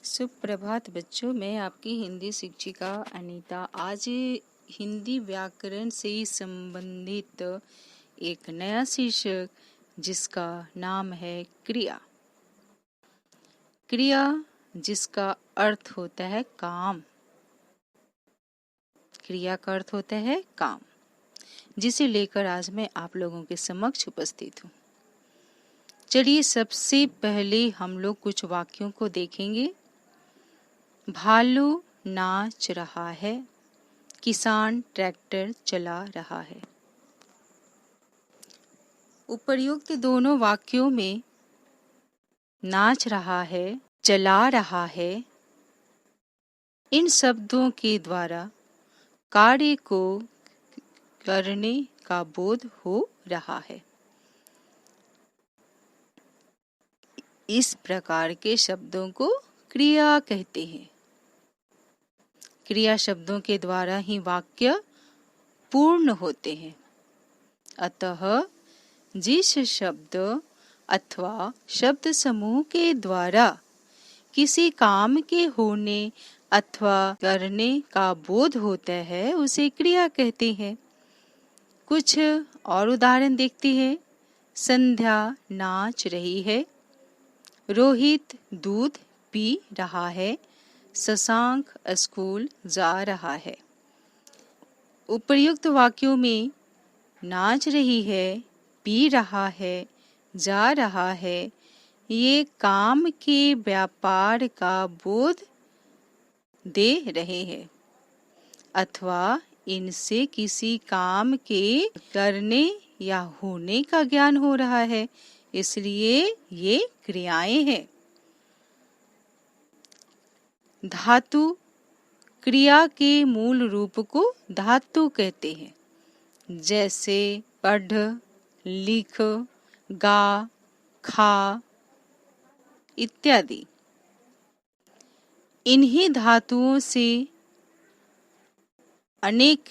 सुप्रभात बच्चों, मैं आपकी हिंदी शिक्षिका अनीता। आज हिंदी व्याकरण से संबंधित एक नया शीर्षक जिसका नाम है क्रिया। क्रिया जिसका अर्थ होता है काम। क्रिया का अर्थ होता है काम, जिसे लेकर आज मैं आप लोगों के समक्ष उपस्थित हूँ। चलिए सबसे पहले हम लोग कुछ वाक्यों को देखेंगे। भालू नाच रहा है, किसान ट्रैक्टर चला रहा है। उपर्युक्त दोनों वाक्यों में नाच रहा है, चला रहा है, इन शब्दों के द्वारा कार्य को करने का बोध हो रहा है। इस प्रकार के शब्दों को क्रिया कहते हैं। क्रिया शब्दों के द्वारा ही वाक्य पूर्ण होते हैं। अतः जिस शब्द अथवा शब्द समूह के द्वारा किसी काम के होने अथवा करने का बोध होता है उसे क्रिया कहते हैं। कुछ और उदाहरण देखते हैं। संध्या नाच रही है, रोहित दूध पी रहा है, शशांक स्कूल जा रहा है। उपर्युक्त वाक्यों में नाच रही है, पी रहा है, जा रहा है, ये काम के व्यापार का बोध दे रहे हैं अथवा इनसे किसी काम के करने या होने का ज्ञान हो रहा है, इसलिए ये क्रियाएं हैं। धातु क्रिया के मूल रूप को धातु कहते हैं, जैसे पढ़, लिख, गा, खा इत्यादि। इन्हीं धातुओं से अनेक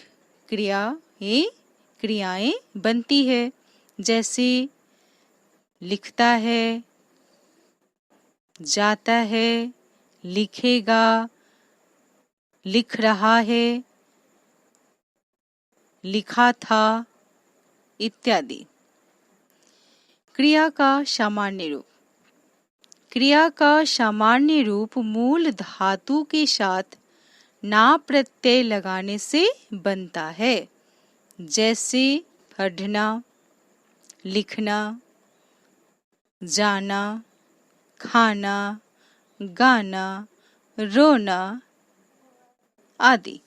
क्रियाएं बनती है, जैसे लिखता है, जाता है, लिखेगा, लिख रहा है, लिखा था इत्यादि। क्रिया का सामान्य रूप। क्रिया का सामान्य रूप मूल धातु के साथ ना प्रत्यय लगाने से बनता है, जैसे पढ़ना, लिखना, जाना, खाना, गाना, रोना आदि।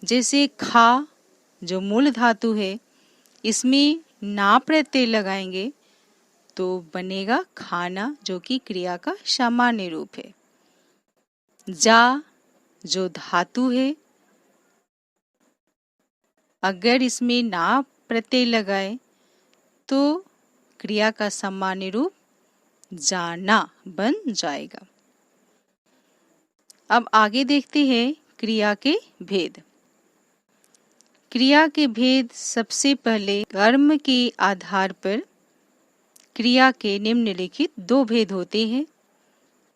जैसे खा जो मूल धातु है, इसमें ना प्रत्यय लगाएंगे तो बनेगा खाना, जो कि क्रिया का सामान्य रूप है। जा जो धातु है, अगर इसमें ना प्रत्यय लगाए तो क्रिया का सामान्य रूप जाना बन जाएगा। अब आगे देखते हैं क्रिया के भेद। क्रिया के भेद। सबसे पहले कर्म के आधार पर क्रिया के निम्नलिखित दो भेद होते हैं।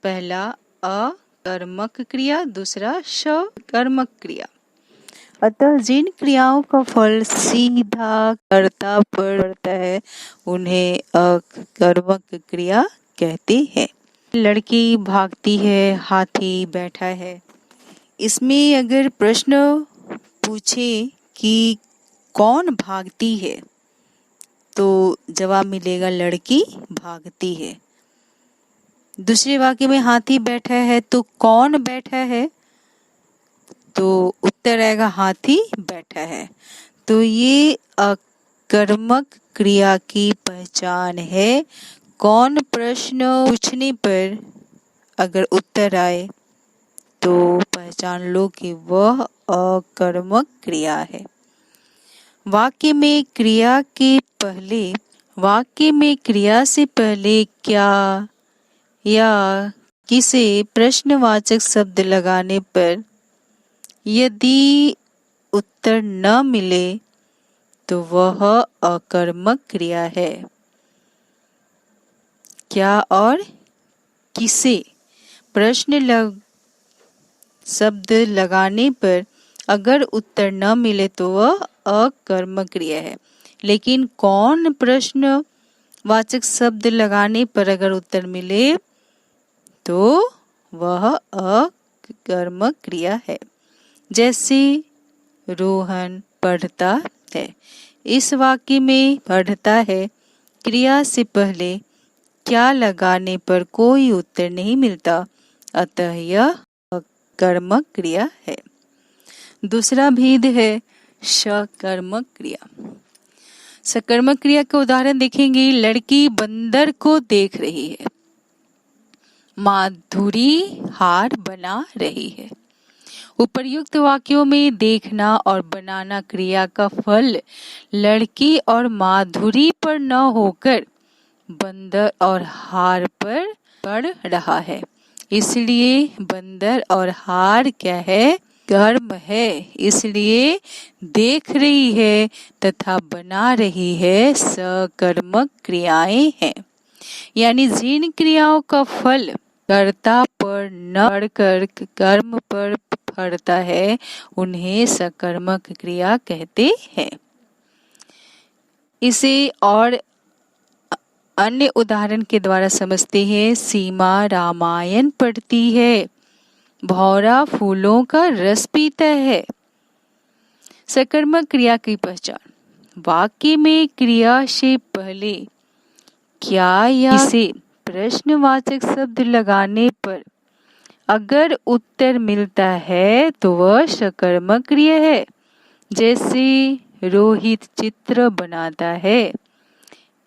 पहला अकर्मक क्रिया, दूसरा सकर्मक क्रिया। अतः जिन क्रियाओं का फल सीधा कर्ता पर पड़ता है उन्हें अकर्मक क्रिया कहते हैं। लड़की भागती है, हाथी बैठा है। इसमें अगर प्रश्न पूछे कि कौन भागती है तो जवाब मिलेगा लड़की भागती है। दूसरे वाक्य में हाथी बैठा है तो कौन बैठा है, तो उत्तर आएगा हाथी बैठा है। तो ये अकर्मक क्रिया की पहचान है। कौन प्रश्न पूछने पर अगर उत्तर आए तो पहचान लो कि वह अकर्मक क्रिया है। वाक्य में क्रिया से पहले क्या या किसे प्रश्नवाचक शब्द लगाने पर यदि उत्तर न मिले तो वह अकर्मक क्रिया है। क्या और किसे शब्द लगाने पर अगर उत्तर न मिले तो वह अकर्मक क्रिया है। लेकिन कौन प्रश्नवाचक शब्द लगाने पर अगर उत्तर मिले तो वह अकर्मक क्रिया है। जैसे रोहन पढ़ता है। इस वाक्य में पढ़ता है क्रिया से पहले क्या लगाने पर कोई उत्तर नहीं मिलता, अतः यह अकर्मक क्रिया है। दूसरा भेद है सकर्मक क्रिया। सकर्मक क्रिया का उदाहरण देखेंगे। लड़की बंदर को देख रही है। माधुरी हार बना रही है। उपर्युक्त वाक्यों में देखना और बनाना क्रिया का फल लड़की और माधुरी पर न होकर बंदर और हार पर पड़ रहा है। इसलिए बंदर और हार क्या है? कर्म है। इसलिए देख रही है तथा बना रही है सकर्मक क्रियाएं हैं। यानी जिन क्रियाओं का फल कर्ता पर न पड़कर कर्म पर पड़ता है उन्हें सकर्मक क्रिया कहते हैं। इसे और अन्य उदाहरण के द्वारा समझते हैं। सीमा रामायण पढ़ती है। भौरा फूलों का रस पीता है। सकर्मक क्रिया की पहचान। वाक्य में क्रिया से पहले क्या या से प्रश्नवाचक शब्द लगाने पर अगर उत्तर मिलता है तो वह सकर्मक क्रिया है। जैसे रोहित चित्र बनाता है।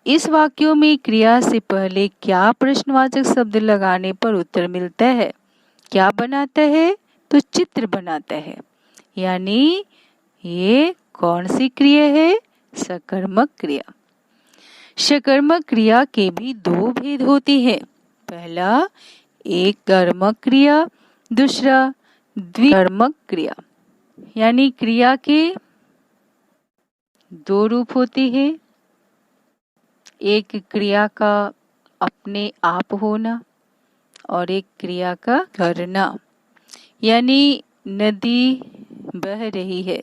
इस वाक्यों में क्रिया से पहले क्या प्रश्नवाचक शब्द लगाने पर उत्तर मिलता है? क्या बनाता है? तो चित्र बनाता है। यानी ये कौन सी क्रिया है? सकर्मक क्रिया। सकर्मक क्रिया के भी दो भेद होते हैं। पहला एक कर्मक क्रिया, दूसरा द्विकर्मक क्रिया। यानी क्रिया के दो रूप होते हैं। एक क्रिया का अपने आप होना और एक क्रिया का करना। यानी नदी बह रही है,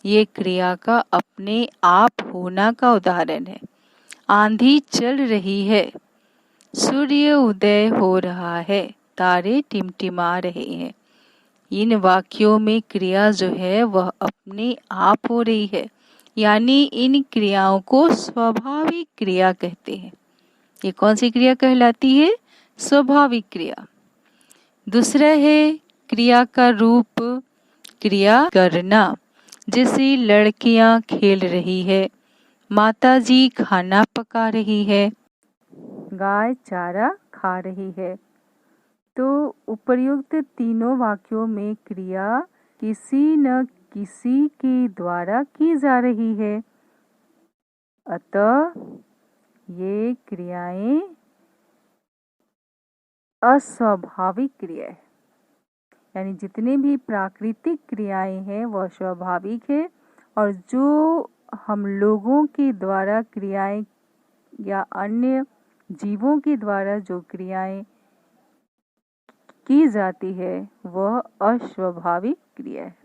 ये क्रिया का अपने आप होना का उदाहरण है। आंधी चल रही है, सूर्य उदय हो रहा है, तारे टिमटिमा रहे हैं। इन वाक्यों में क्रिया जो है वह अपने आप हो रही है। यानी इन क्रियाओं को स्वाभाविक क्रिया कहते हैं। ये कौन सी क्रिया कहलाती है? स्वाभाविक क्रिया। दूसरा है क्रिया का रूप क्रिया करना। जैसे लड़कियां खेल रही है, माताजी खाना पका रही है, गाय चारा खा रही है। तो उपर्युक्त तीनों वाक्यों में क्रिया किसी न किसी के द्वारा की जा रही है। अतः ये क्रियाएं अस्वाभाविक क्रिया है। यानी जितने भी प्राकृतिक क्रियाएं हैं वह स्वाभाविक है, और जो हम लोगों के द्वारा क्रियाएं या अन्य जीवों के द्वारा जो क्रियाएं की जाती है वह अस्वाभाविक क्रिया है।